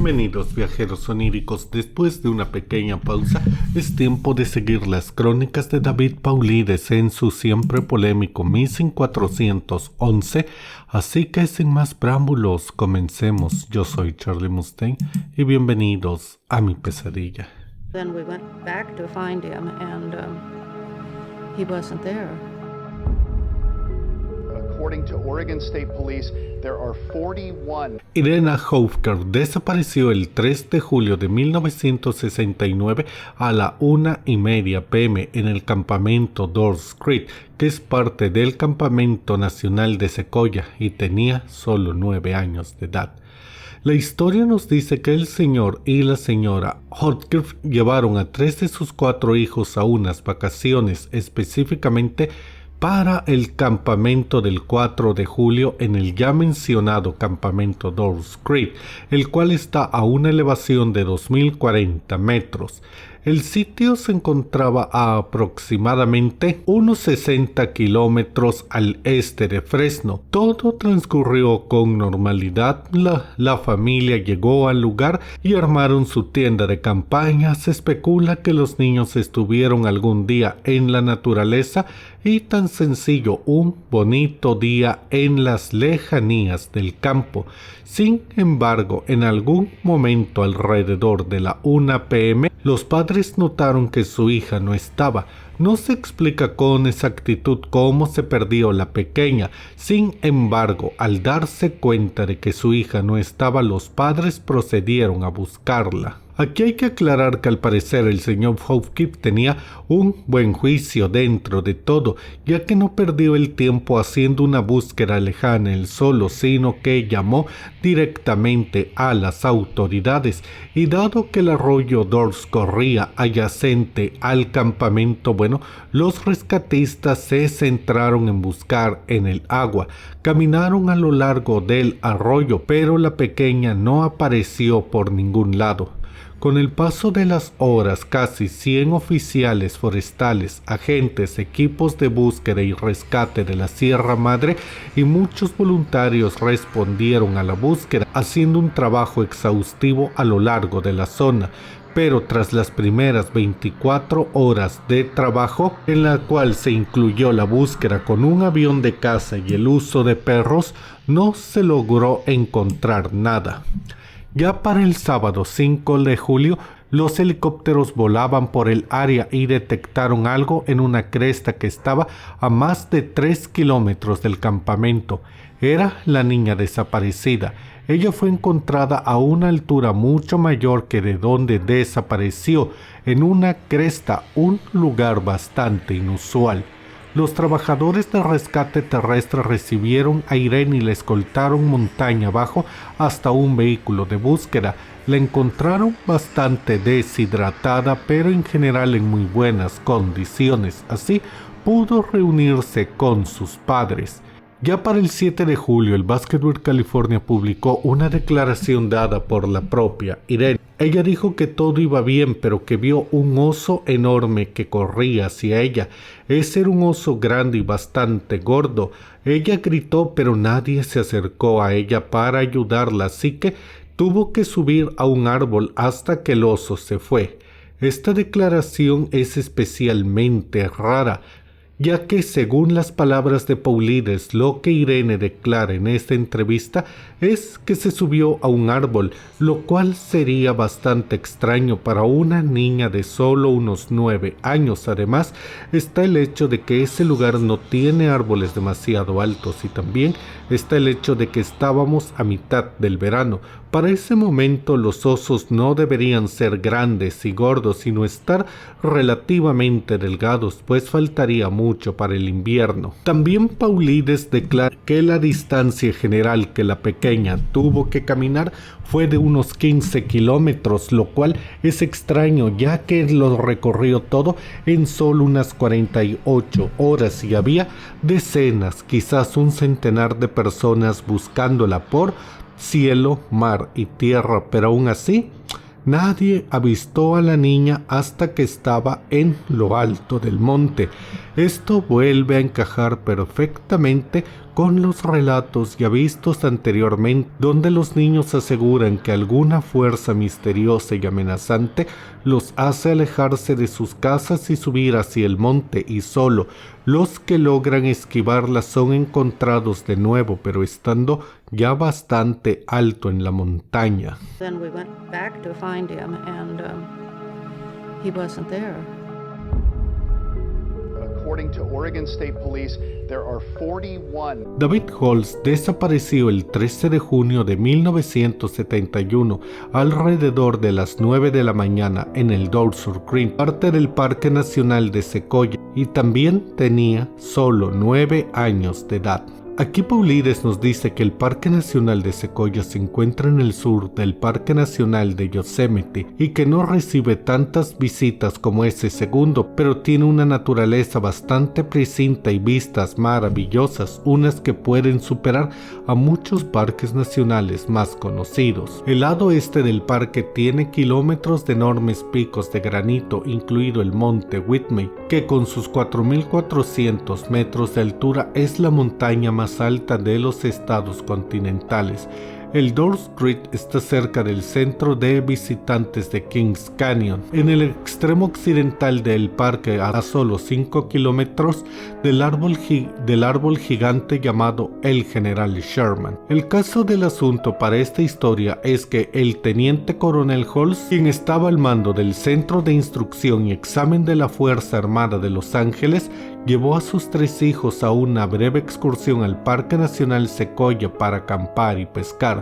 Bienvenidos viajeros oníricos, después de una pequeña pausa es tiempo de seguir las crónicas de David Paulides en su siempre polémico Missing 411, así que sin más preámbulos comencemos. Yo soy Charlie Mustaine y bienvenidos a mi pesadilla. Then we went back to find him and he wasn't there. According to Oregon State Police, there are 41. Irena Hoefer desapareció el 3 de julio de 1969 a la 1:30 p.m. en el campamento Dawes Creek, que es parte del Campamento Nacional de Sequoia, y tenía solo 9 años de edad. La historia nos dice que el señor y la señora Hoefer llevaron a 3 de sus 4 hijos a unas vacaciones, específicamente para el campamento del 4 de julio en el ya mencionado campamento Dawes Creek, el cual está a una elevación de 2040 metros. El sitio se encontraba a aproximadamente unos 60 kilómetros al este de Fresno. Todo transcurrió con normalidad. La familia llegó al lugar y armaron su tienda de campaña. Se especula que los niños estuvieron algún día en la naturaleza y tan sencillo, un bonito día en las lejanías del campo. Sin embargo, en algún momento alrededor de la 1 p.m., los padres notaron que su hija no estaba. No se explica con exactitud cómo se perdió la pequeña. Sin embargo, al darse cuenta de que su hija no estaba, los padres procedieron a buscarla. Aquí hay que aclarar que al parecer el señor Hoefer tenía un buen juicio dentro de todo, ya que no perdió el tiempo haciendo una búsqueda lejana él solo, sino que llamó directamente a las autoridades, y dado que el arroyo Dawes corría adyacente al campamento, los rescatistas se centraron en buscar en el agua. Caminaron a lo largo del arroyo, pero la pequeña no apareció por ningún lado. Con el paso de las horas, casi 100 oficiales forestales, agentes, equipos de búsqueda y rescate de la Sierra Madre y muchos voluntarios respondieron a la búsqueda, haciendo un trabajo exhaustivo a lo largo de la zona. Pero tras las primeras 24 horas de trabajo, en la cual se incluyó la búsqueda con un avión de caza y el uso de perros, no se logró encontrar nada. Ya para el sábado 5 de julio, los helicópteros volaban por el área y detectaron algo en una cresta que estaba a más de 3 kilómetros del campamento. Era la niña desaparecida. Ella fue encontrada a una altura mucho mayor que de donde desapareció, en una cresta, un lugar bastante inusual. Los trabajadores de rescate terrestre recibieron a Irene y la escoltaron montaña abajo hasta un vehículo de búsqueda. La encontraron bastante deshidratada, pero en general en muy buenas condiciones. Así pudo reunirse con sus padres. Ya para el 7 de julio, el Basketball California publicó una declaración dada por la propia Irene. Ella dijo que todo iba bien, pero que vio un oso enorme que corría hacia ella. Ese era un oso grande y bastante gordo. Ella gritó, pero nadie se acercó a ella para ayudarla, así que tuvo que subir a un árbol hasta que el oso se fue. Esta declaración es especialmente rara, ya que según las palabras de Paulides, lo que Irene declara en esta entrevista es que se subió a un árbol, lo cual sería bastante extraño para una niña de solo unos 9 años. Además, está el hecho de que ese lugar no tiene árboles demasiado altos, y también está el hecho de que estábamos a mitad del verano. Para ese momento los osos no deberían ser grandes y gordos, sino estar relativamente delgados, pues faltaría mucho para el invierno. También Paulides declara que la distancia general que la pequeña tuvo que caminar fue de unos 15 kilómetros, lo cual es extraño, ya que lo recorrió todo en solo unas 48 horas y había decenas, quizás un centenar de personas buscándola por cielo, mar y tierra, pero aún así nadie avistó a la niña hasta que estaba en lo alto del monte. Esto vuelve a encajar perfectamente con los relatos ya vistos anteriormente, donde los niños aseguran que alguna fuerza misteriosa y amenazante los hace alejarse de sus casas y subir hacia el monte, y solo los que logran esquivarla son encontrados de nuevo, pero estando ya bastante alto en la montaña. Then we went back to find him, and he wasn't there. According to Oregon State Police, there are 41. David Holtz desapareció el 13 de junio de 1971 alrededor de las 9 de la mañana en el Dowser Creek, parte del Parque Nacional de Sequoia, y también tenía solo 9 años de edad. Aquí Paulides nos dice que el Parque Nacional de Sequoia se encuentra en el sur del Parque Nacional de Yosemite y que no recibe tantas visitas como ese segundo, pero tiene una naturaleza bastante pristinta y vistas maravillosas, unas que pueden superar a muchos parques nacionales más conocidos. El lado este del parque tiene kilómetros de enormes picos de granito, incluido el monte Whitney, que con sus 4.400 metros de altura es la montaña más alta de los estados continentales. El Dowser Creek está cerca del centro de visitantes de Kings Canyon, en el extremo occidental del parque, a solo 5 kilómetros del árbol gigante llamado el General Sherman. El caso del asunto para esta historia es que el teniente coronel Holtz, quien estaba al mando del Centro de Instrucción y Examen de la Fuerza Armada de Los Ángeles, llevó a sus 3 hijos a una breve excursión al Parque Nacional Sequoia para acampar y pescar.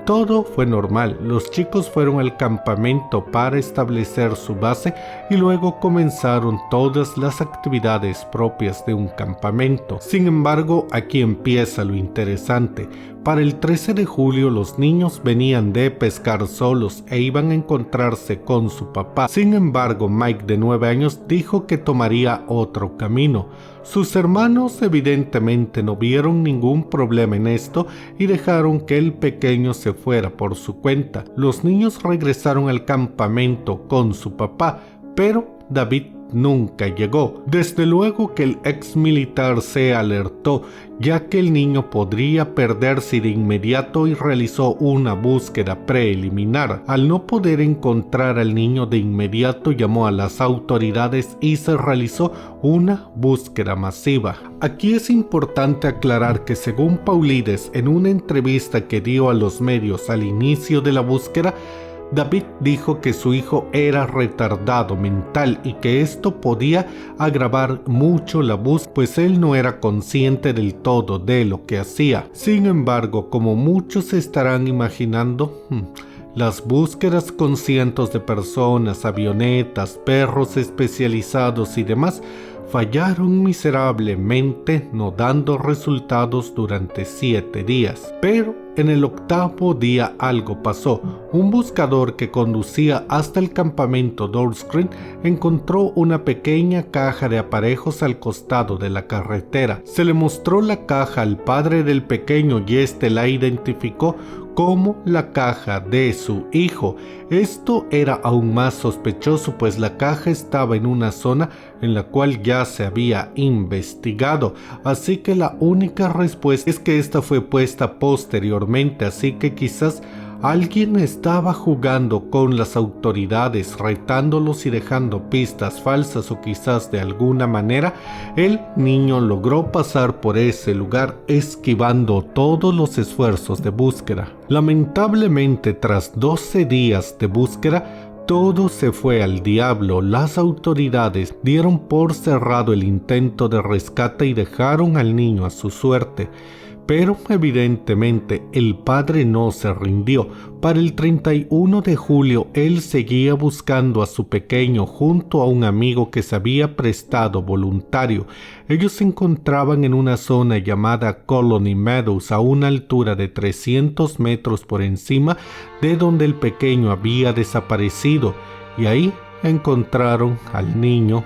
Todo fue normal. Los chicos fueron al campamento para establecer su base y luego comenzaron todas las actividades propias de un campamento. Sin embargo, aquí empieza lo interesante. Para el 13 de julio los niños venían de pescar solos e iban a encontrarse con su papá. Sin embargo, Mike, de 9 años, dijo que tomaría otro camino. Sus hermanos evidentemente no vieron ningún problema en esto y dejaron que el pequeño se fuera por su cuenta. Los niños regresaron al campamento con su papá, pero David nunca llegó. Desde luego que el ex militar se alertó, ya que el niño podría perderse de inmediato, y realizó una búsqueda preliminar. Al no poder encontrar al niño de inmediato, llamó a las autoridades y se realizó una búsqueda masiva. Aquí es importante aclarar que, según Paulides, en una entrevista que dio a los medios al inicio de la búsqueda, David dijo que su hijo era retardado mental y que esto podía agravar mucho la búsqueda, pues él no era consciente del todo de lo que hacía. Sin embargo, como muchos estarán imaginando, las búsquedas con cientos de personas, avionetas, perros especializados y demás fallaron miserablemente, no dando resultados durante 7 días. Pero en el 8º día algo pasó. Un buscador que conducía hasta el campamento Dowser Creek encontró una pequeña caja de aparejos al costado de la carretera. Se le mostró la caja al padre del pequeño y este la identificó como la caja de su hijo. Esto era aún más sospechoso, pues la caja estaba en una zona en la cual ya se había investigado, así que la única respuesta es que esta fue puesta posteriormente, así que quizás alguien estaba jugando con las autoridades, retándolos y dejando pistas falsas, o quizás de alguna manera el niño logró pasar por ese lugar esquivando todos los esfuerzos de búsqueda. Lamentablemente, tras 12 días de búsqueda, todo se fue al diablo. Las autoridades dieron por cerrado el intento de rescate y dejaron al niño a su suerte. Pero evidentemente el padre no se rindió. Para el 31 de julio él seguía buscando a su pequeño junto a un amigo que se había prestado voluntario. Ellos se encontraban en una zona llamada Colony Meadows, a una altura de 300 metros por encima de donde el pequeño había desaparecido, y ahí encontraron al niño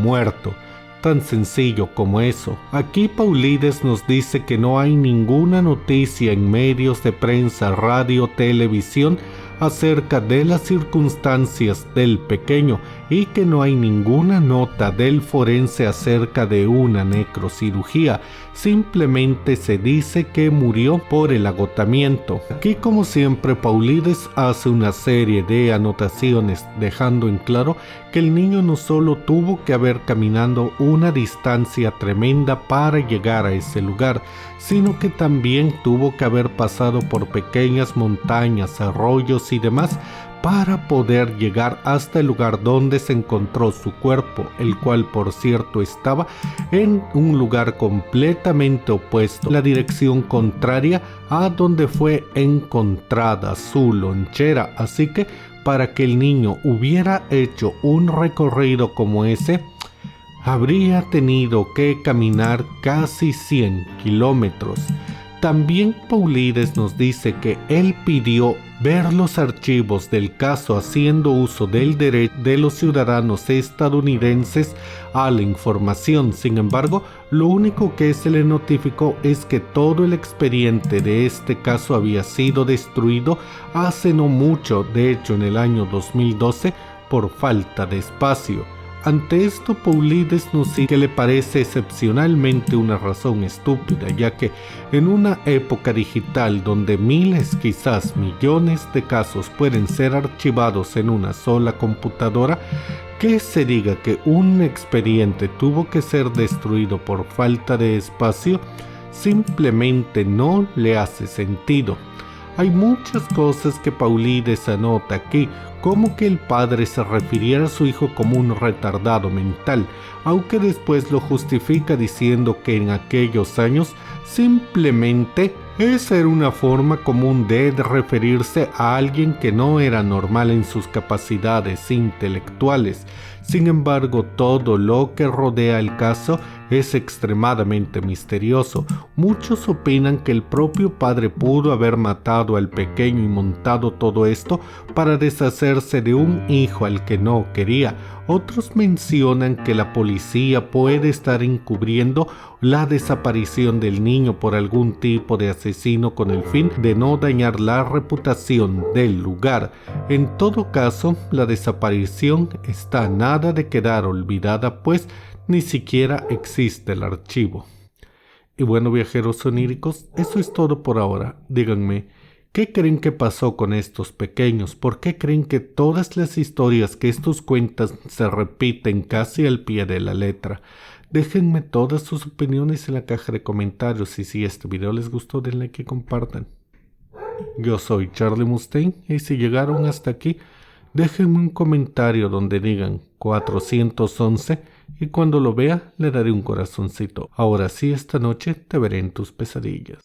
muerto. Tan sencillo como eso. Aquí Paulides nos dice que no hay ninguna noticia en medios de prensa, radio, televisión acerca de las circunstancias del pequeño y que no hay ninguna nota del forense acerca de una necrocirugía. Simplemente se dice que murió por el agotamiento. Aquí, como siempre, Paulides hace una serie de anotaciones dejando en claro que el niño no solo tuvo que haber caminado una distancia tremenda para llegar a ese lugar, sino que también tuvo que haber pasado por pequeñas montañas, arroyos y demás para poder llegar hasta el lugar donde se encontró su cuerpo, el cual por cierto estaba en un lugar completamente opuesto, la dirección contraria a donde fue encontrada su lonchera. Así que para que el niño hubiera hecho un recorrido como ese, habría tenido que caminar casi 100 kilómetros. También Paulides nos dice que él pidió ver los archivos del caso haciendo uso del derecho de los ciudadanos estadounidenses a la información. Sin embargo, lo único que se le notificó es que todo el expediente de este caso había sido destruido hace no mucho, de hecho en el año 2012, por falta de espacio. Ante esto, Paulides nos dice que le parece excepcionalmente una razón estúpida, ya que en una época digital donde miles, quizás millones de casos pueden ser archivados en una sola computadora, que se diga que un expediente tuvo que ser destruido por falta de espacio simplemente no le hace sentido. Hay muchas cosas que Paulides anota aquí, como que el padre se refiriera a su hijo como un retardado mental, aunque después lo justifica diciendo que en aquellos años simplemente esa era una forma común de referirse a alguien que no era normal en sus capacidades intelectuales. Sin embargo, todo lo que rodea el caso es extremadamente misterioso. Muchos opinan que el propio padre pudo haber matado al pequeño y montado todo esto para deshacerse de un hijo al que no quería. Otros mencionan que la policía puede estar encubriendo la desaparición del niño por algún tipo de asesino con el fin de no dañar la reputación del lugar. En todo caso, la desaparición está a nada de quedar olvidada, pues ni siquiera existe el archivo. Y bueno, viajeros oníricos, eso es todo por ahora. Díganme, ¿qué creen que pasó con estos pequeños? ¿Por qué creen que todas las historias que estos cuentan se repiten casi al pie de la letra? Déjenme todas sus opiniones en la caja de comentarios y si este video les gustó denle like y compartan. Yo soy Charlie Mustaine y si llegaron hasta aquí, déjenme un comentario donde digan 411 y cuando lo vea le daré un corazoncito. Ahora sí, esta noche te veré en tus pesadillas.